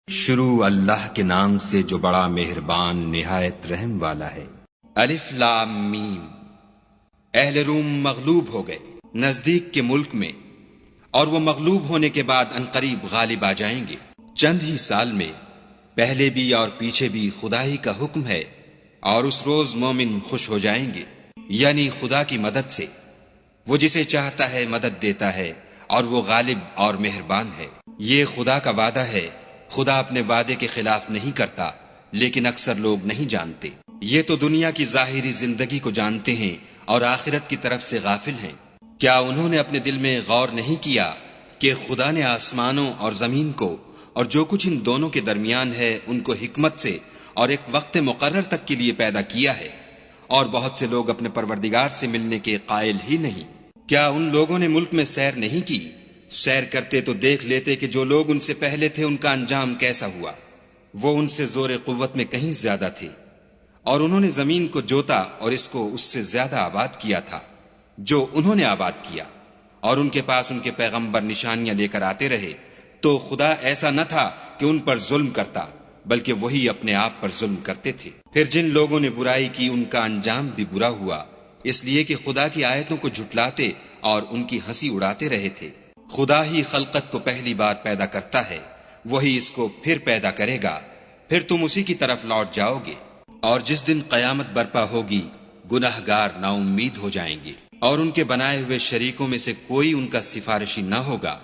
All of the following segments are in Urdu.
شروع اللہ کے نام سے جو بڑا مہربان نہایت رحم والا ہے۔ الف لام میم۔ اہل روم مغلوب ہو گئے نزدیک کے ملک میں، اور وہ مغلوب ہونے کے بعد عنقریب غالب آ جائیں گے۔ چند ہی سال میں پہلے بھی اور پیچھے بھی خدا ہی کا حکم ہے، اور اس روز مومن خوش ہو جائیں گے، یعنی خدا کی مدد سے۔ وہ جسے چاہتا ہے مدد دیتا ہے، اور وہ غالب اور مہربان ہے۔ یہ خدا کا وعدہ ہے، خدا اپنے وعدے کے خلاف نہیں کرتا، لیکن اکثر لوگ نہیں جانتے۔ یہ تو دنیا کی ظاہری زندگی کو جانتے ہیں اور آخرت کی طرف سے غافل ہیں۔ کیا انہوں نے اپنے دل میں غور نہیں کیا کہ خدا نے آسمانوں اور زمین کو اور جو کچھ ان دونوں کے درمیان ہے ان کو حکمت سے اور ایک وقت مقرر تک کے لیے پیدا کیا ہے، اور بہت سے لوگ اپنے پروردگار سے ملنے کے قائل ہی نہیں۔ کیا ان لوگوں نے ملک میں سیر نہیں کی؟ سیر کرتے تو دیکھ لیتے کہ جو لوگ ان سے پہلے تھے ان کا انجام کیسا ہوا۔ وہ ان سے زور قوت میں کہیں زیادہ تھے، اور انہوں نے زمین کو جوتا اور اس کو اس سے زیادہ آباد کیا تھا جو انہوں نے آباد کیا، اور ان کے پاس ان کے پیغمبر نشانیاں لے کر آتے رہے، تو خدا ایسا نہ تھا کہ ان پر ظلم کرتا، بلکہ وہی اپنے آپ پر ظلم کرتے تھے۔ پھر جن لوگوں نے برائی کی ان کا انجام بھی برا ہوا، اس لیے کہ خدا کی آیتوں کو جھٹلاتے اور ان کی ہنسی اڑاتے رہے تھے۔ خدا ہی خلقت کو پہلی بار پیدا کرتا ہے، وہی اس کو پھر پیدا کرے گا، پھر تم اسی کی طرف لوٹ جاؤ گے۔ اور جس دن قیامت برپا ہوگی گناہگار نا امید ہو جائیں گے، اور ان کے بنائے ہوئے شریکوں میں سے کوئی ان کا سفارشی نہ ہوگا،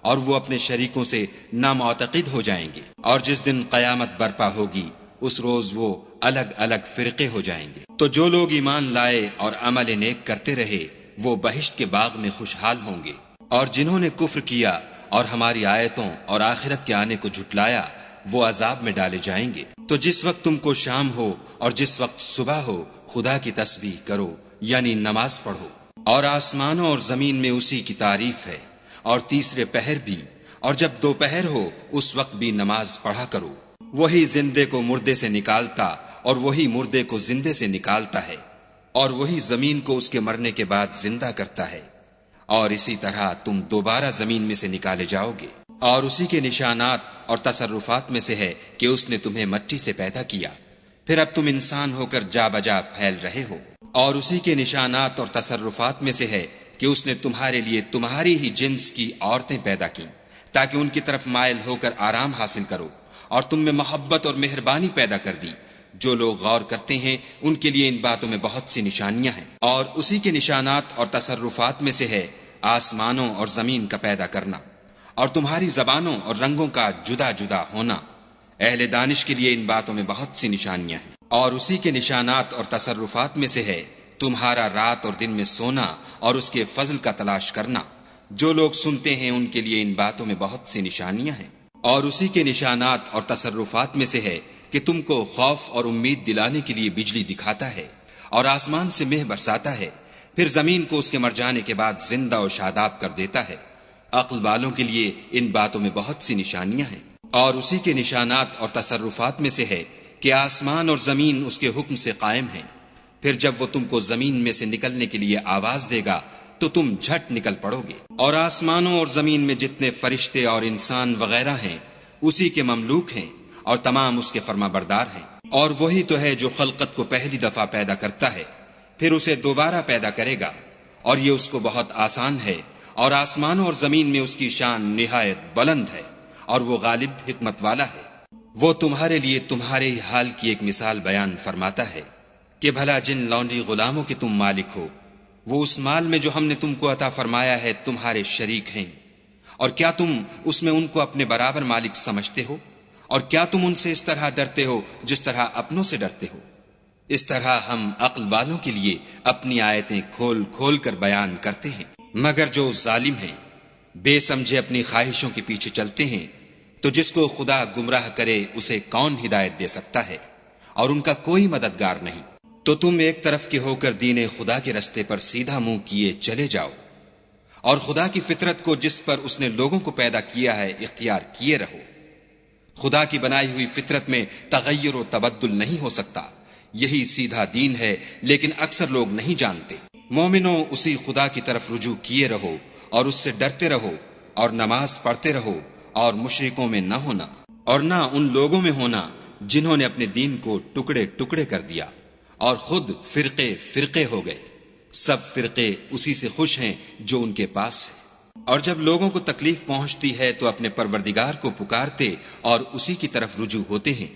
اور وہ اپنے شریکوں سے نامعتقد ہو جائیں گے۔ اور جس دن قیامت برپا ہوگی اس روز وہ الگ الگ فرقے ہو جائیں گے۔ تو جو لوگ ایمان لائے اور عمل نیک کرتے رہے وہ بہشت کے باغ میں خوشحال ہوں گے، اور جنہوں نے کفر کیا اور ہماری آیتوں اور آخرت کے آنے کو جھٹلایا وہ عذاب میں ڈالے جائیں گے۔ تو جس وقت تم کو شام ہو اور جس وقت صبح ہو خدا کی تسبیح کرو، یعنی نماز پڑھو۔ اور آسمانوں اور زمین میں اسی کی تعریف ہے، اور تیسرے پہر بھی، اور جب دوپہر ہو اس وقت بھی نماز پڑھا کرو۔ وہی زندے کو مردے سے نکالتا اور وہی مردے کو زندے سے نکالتا ہے، اور وہی زمین کو اس کے مرنے کے بعد زندہ کرتا ہے، اور اسی طرح تم دوبارہ زمین میں سے نکالے جاؤ گے۔ اور اسی کے نشانات اور تصرفات میں سے ہے کہ اس نے تمہیں مٹی سے پیدا کیا، پھر اب تم انسان ہو کر جا بجا پھیل رہے ہو۔ اور اسی کے نشانات اور تصرفات میں سے ہے کہ اس نے تمہارے لیے تمہاری ہی جنس کی عورتیں پیدا کی تاکہ ان کی طرف مائل ہو کر آرام حاصل کرو، اور تم میں محبت اور مہربانی پیدا کر دی۔ جو لوگ غور کرتے ہیں ان کے لیے ان باتوں میں بہت سی نشانیاں ہیں۔ اور اسی کے نشانات اور تصرفات میں سے ہے آسمانوں اور زمین کا پیدا کرنا، اور تمہاری زبانوں اور رنگوں کا جدا جدا ہونا۔ اہل دانش کے لیے ان باتوں میں بہت سی نشانیاں ہیں۔ اور اسی کے نشانات اور تصرفات میں سے ہے تمہارا رات اور دن میں سونا اور اس کے فضل کا تلاش کرنا۔ جو لوگ سنتے ہیں ان کے لیے ان باتوں میں بہت سی نشانیاں ہیں۔ اور اسی کے نشانات اور تصرفات میں سے ہے کہ تم کو خوف اور امید دلانے کے لیے بجلی دکھاتا ہے، اور آسمان سے مہ برساتا ہے، پھر زمین کو اس کے مر جانے کے بعد زندہ و شاداب کر دیتا ہے۔ عقل والوں کے لیے ان باتوں میں بہت سی نشانیاں ہیں۔ اور اسی کے نشانات اور تصرفات میں سے ہے کہ آسمان اور زمین اس کے حکم سے قائم ہیں، پھر جب وہ تم کو زمین میں سے نکلنے کے لیے آواز دے گا تو تم جھٹ نکل پڑو گے۔ اور آسمانوں اور زمین میں جتنے فرشتے اور انسان وغیرہ ہیں اسی کے مملوک ہیں، اور تمام اس کے فرما بردار ہیں۔ اور وہی تو ہے جو خلقت کو پہلی دفعہ پیدا کرتا ہے پھر اسے دوبارہ پیدا کرے گا، اور یہ اس کو بہت آسان ہے۔ اور آسمانوں اور زمین میں اس کی شان نہایت بلند ہے، اور وہ غالب حکمت والا ہے۔ وہ تمہارے لیے تمہارے ہی حال کی ایک مثال بیان فرماتا ہے کہ بھلا جن لونڈی غلاموں کے تم مالک ہو وہ اس مال میں جو ہم نے تم کو عطا فرمایا ہے تمہارے شریک ہیں، اور کیا تم اس میں ان کو اپنے برابر مالک سمجھتے ہو؟ اور کیا تم ان سے اس طرح ڈرتے ہو جس طرح اپنوں سے ڈرتے ہو؟ اس طرح ہم عقل والوں کے لیے اپنی آیتیں کھول کھول کر بیان کرتے ہیں۔ مگر جو ظالم ہیں بے سمجھے اپنی خواہشوں کے پیچھے چلتے ہیں، تو جس کو خدا گمراہ کرے اسے کون ہدایت دے سکتا ہے، اور ان کا کوئی مددگار نہیں۔ تو تم ایک طرف کے ہو کر دین خدا کے رستے پر سیدھا منہ کیے چلے جاؤ، اور خدا کی فطرت کو جس پر اس نے لوگوں کو پیدا کیا ہے اختیار کیے رہو۔ خدا کی بنائی ہوئی فطرت میں تغیر و تبدل نہیں ہو سکتا، یہی سیدھا دین ہے، لیکن اکثر لوگ نہیں جانتے۔ مومنوں اسی خدا کی طرف رجوع کیے رہو اور اس سے ڈرتے رہو، اور نماز پڑھتے رہو اور مشرکوں میں نہ ہونا۔ اور نہ ان لوگوں میں ہونا جنہوں نے اپنے دین کو ٹکڑے ٹکڑے کر دیا اور خود فرقے فرقے ہو گئے۔ سب فرقے اسی سے خوش ہیں جو ان کے پاس ہے، اور جب لوگوں کو تکلیف پہنچتی ہے تو اپنے پروردگار کو پکارتے اور اسی کی طرف رجوع ہوتے ہیں۔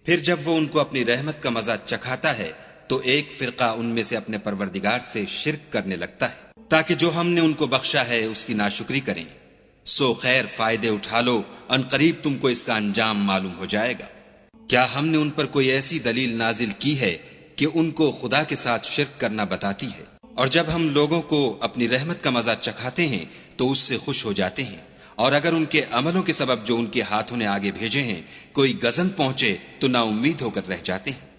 پھر جب وہ ان کو اپنی رحمت کا مزہ چکھاتا ہے تو ایک فرقہ ان میں سے اپنے پروردگار سے شرک کرنے لگتا ہے تاکہ جو ہم نے ان کو بخشا ہے اس کی ناشکری کریں۔ سو خیر فائدے اٹھا لو، ان قریب تم کو اس کا انجام معلوم ہو جائے گا۔ کیا ہم نے ان پر کوئی ایسی دلیل نازل کی ہے کہ ان کو خدا کے ساتھ شرک کرنا بتاتی ہے؟ اور جب ہم لوگوں کو اپنی رحمت کا مزہ چکھاتے ہیں تو اس سے خوش ہو جاتے ہیں، اور اگر ان کے عملوں کے سبب جو ان کے ہاتھوں نے آگے بھیجے ہیں کوئی گزن پہنچے تو نا امید ہو کر رہ جاتے ہیں۔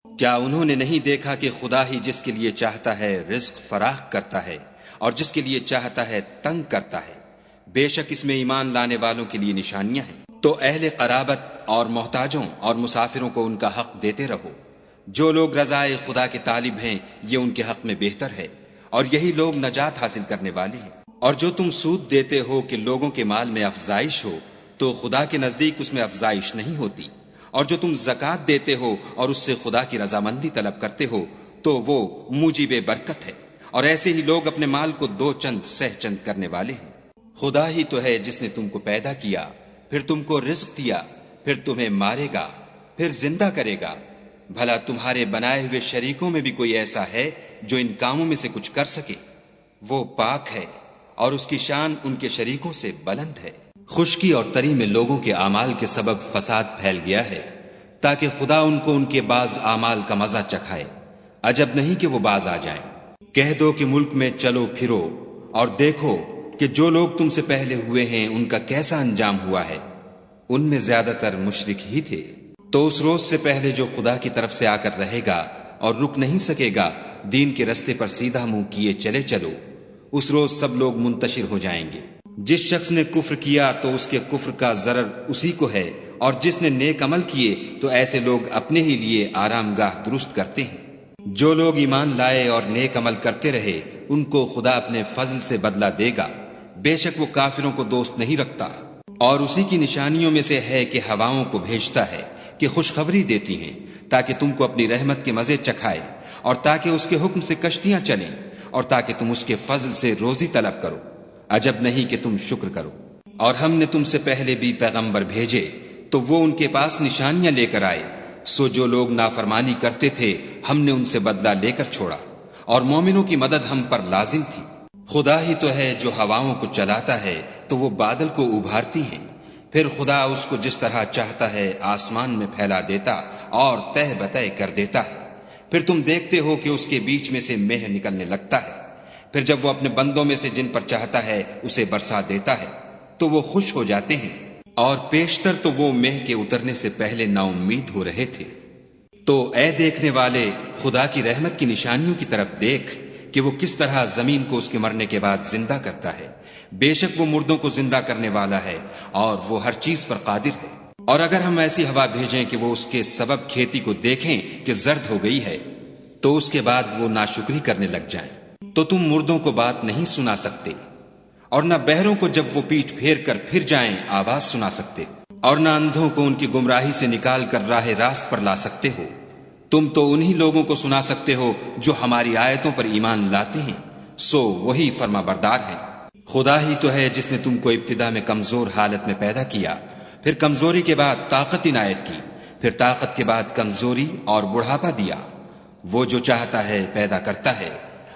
کیا انہوں نے نہیں دیکھا کہ خدا ہی جس کے لیے چاہتا ہے رزق فراخ کرتا ہے اور جس کے لیے چاہتا ہے تنگ کرتا ہے؟ بے شک اس میں ایمان لانے والوں کے لیے نشانیاں ہیں۔ تو اہل قرابت اور محتاجوں اور مسافروں کو ان کا حق دیتے رہو۔ جو لوگ رضائے خدا کے طالب ہیں یہ ان کے حق میں بہتر ہے، اور یہی لوگ نجات حاصل کرنے والے ہیں۔ اور جو تم سود دیتے ہو کہ لوگوں کے مال میں افزائش ہو تو خدا کے نزدیک اس میں افزائش نہیں ہوتی، اور جو تم زکوٰۃ دیتے ہو اور اس سے خدا کی رضامندی طلب کرتے ہو تو وہ موجب برکت ہے، اور ایسے ہی لوگ اپنے مال کو دو چند سہ چند کرنے والے ہیں۔ خدا ہی تو ہے جس نے تم کو پیدا کیا، پھر تم کو رزق دیا، پھر تمہیں مارے گا، پھر زندہ کرے گا۔ بھلا تمہارے بنائے ہوئے شریکوں میں بھی کوئی ایسا ہے جو ان کاموں میں سے کچھ کر سکے؟ وہ پاک ہے اور اس کی شان ان کے شریکوں سے بلند ہے۔ خشکی اور تری میں لوگوں کے اعمال کے سبب فساد پھیل گیا ہے تاکہ خدا ان کو ان کے بعض اعمال کا مزہ چکھائے۔ عجب نہیں کہ وہ باز آ جائیں۔ کہہ دو کہ ملک میں چلو پھرو اور دیکھو کہ جو لوگ تم سے پہلے ہوئے ہیں ان کا کیسا انجام ہوا ہے، ان میں زیادہ تر مشرک ہی تھے۔ تو اس روز سے پہلے جو خدا کی طرف سے آ کر رہے گا اور رک نہیں سکے گا، دین کے رستے پر سیدھا منہ کیے چلے چلو، اس روز سب لوگ منتشر ہو جائیں گے۔ جس شخص نے کفر کیا تو اس کے کفر کا ضرر اسی کو ہے، اور جس نے نیک عمل کیے تو ایسے لوگ اپنے ہی لیے آرام گاہ درست کرتے ہیں۔ جو لوگ ایمان لائے اور نیک عمل کرتے رہے ان کو خدا اپنے فضل سے بدلہ دے گا، بے شک وہ کافروں کو دوست نہیں رکھتا۔ اور اسی کی نشانیوں میں سے ہے کہ ہواؤں کو بھیجتا ہے کہ خوشخبری دیتی ہیں تاکہ تم کو اپنی رحمت کے مزے چکھائے، اور تاکہ اس کے حکم سے کشتیاں چلیں، اور تاکہ تم اس کے فضل سے روزی طلب کرو۔ عجب نہیں کہ تم شکر کرو۔ اور ہم نے تم سے پہلے بھی پیغمبر بھیجے تو وہ ان کے پاس نشانیاں لے کر آئے، سو جو لوگ نافرمانی کرتے تھے ہم نے ان سے بدلہ لے کر چھوڑا، اور مومنوں کی مدد ہم پر لازم تھی۔ خدا ہی تو ہے جو ہواؤں کو چلاتا ہے تو وہ بادل کو ابھارتی ہیں، پھر خدا اس کو جس طرح چاہتا ہے آسمان میں پھیلا دیتا اور تہ بتہ کر دیتا ہے۔ پھر تم دیکھتے ہو کہ اس کے بیچ میں سے مہ نکلنے لگتا ہے، پھر جب وہ اپنے بندوں میں سے جن پر چاہتا ہے اسے برسا دیتا ہے تو وہ خوش ہو جاتے ہیں، اور پیشتر تو وہ مہ کے اترنے سے پہلے نا امید ہو رہے تھے۔ تو اے دیکھنے والے، خدا کی رحمت کی نشانیوں کی طرف دیکھ کہ وہ کس طرح زمین کو اس کے مرنے کے بعد زندہ کرتا ہے۔ بے شک وہ مردوں کو زندہ کرنے والا ہے اور وہ ہر چیز پر قادر ہے۔ اور اگر ہم ایسی ہوا بھیجیں کہ وہ اس کے سبب کھیتی کو دیکھیں کہ زرد ہو گئی ہے تو اس کے بعد وہ ناشکری کرنے لگ جائیں، تو تم مردوں کو بات نہیں سنا سکتے، اور نہ بہروں کو جب وہ پیٹھ پھیر کر پھر جائیں آواز سنا سکتے، اور نہ اندھوں کو ان کی گمراہی سے نکال کر راہ راست پر لا سکتے ہو۔ تم تو انہی لوگوں کو سنا سکتے ہو جو ہماری آیتوں پر ایمان لاتے ہیں، سو وہی فرما بردار ہیں۔ خدا ہی تو ہے جس نے تم کو ابتدا میں کمزور حالت میں پیدا کیا، پھر کمزوری کے بعد طاقت عنایت کی، پھر طاقت کے بعد کمزوری اور بڑھاپا دیا۔ وہ جو چاہتا ہے پیدا کرتا ہے،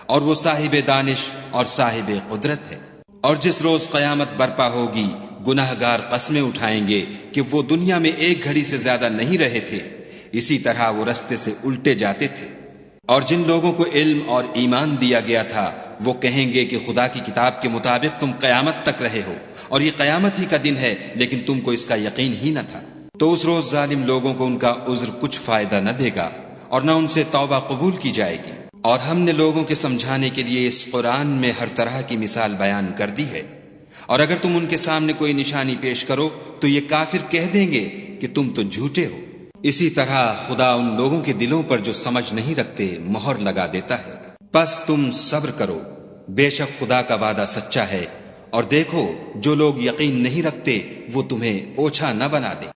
اور وہ صاحب دانش اور صاحب قدرت ہے۔ اور جس روز قیامت برپا ہوگی گناہ گار قسمیں اٹھائیں گے کہ وہ دنیا میں ایک گھڑی سے زیادہ نہیں رہے تھے، اسی طرح وہ رستے سے الٹے جاتے تھے۔ اور جن لوگوں کو علم اور ایمان دیا گیا تھا وہ کہیں گے کہ خدا کی کتاب کے مطابق تم قیامت تک رہے ہو اور یہ قیامت ہی کا دن ہے، لیکن تم کو اس کا یقین ہی نہ تھا۔ تو اس روز ظالم لوگوں کو ان کا عذر کچھ فائدہ نہ دے گا اور نہ ان سے توبہ قبول کی جائے گی۔ اور ہم نے لوگوں کے سمجھانے کے لیے اس قرآن میں ہر طرح کی مثال بیان کر دی ہے، اور اگر تم ان کے سامنے کوئی نشانی پیش کرو تو یہ کافر کہہ دیں گے کہ تم تو جھوٹے ہو۔ اسی طرح خدا ان لوگوں کے دلوں پر جو سمجھ نہیں رکھتے مہر لگا دیتا ہے۔ پس تم صبر کرو، بے شک خدا کا وعدہ سچا ہے، اور دیکھو جو لوگ یقین نہیں رکھتے وہ تمہیں اوچھا نہ بنا دیں۔